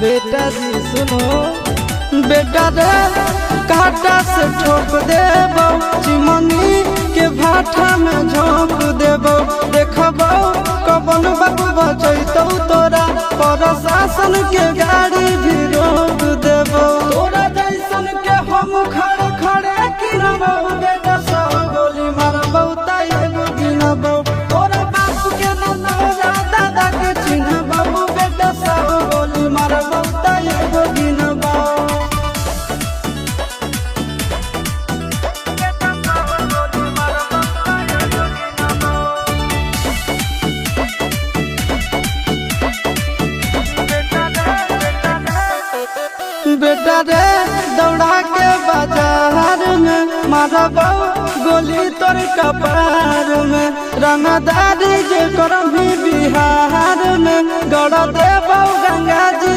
बेटा जी सुनो, बेटा रे काटा से ठोक देबो, चिमनी के भाटा में झोंक देबो। देखबो कबन बाबू बचैतौ तोरा, प्रशासन के गाड़ी भी रोक देबो। तोरा जैसन के हम खड़े खड़े गिनबो, बेटा सौ गोली मारबो त एगो गिनबो। तोरा बाप के न दादा के चिन्हबो, बेटा सौ गोली मारबो त एगो गिनबो। बेटा रे दौड़ा के बाजार में मारबो गोली तोर कपार में। रंगदारी जे करभी बिहार में, गड़ देबो गंगा जी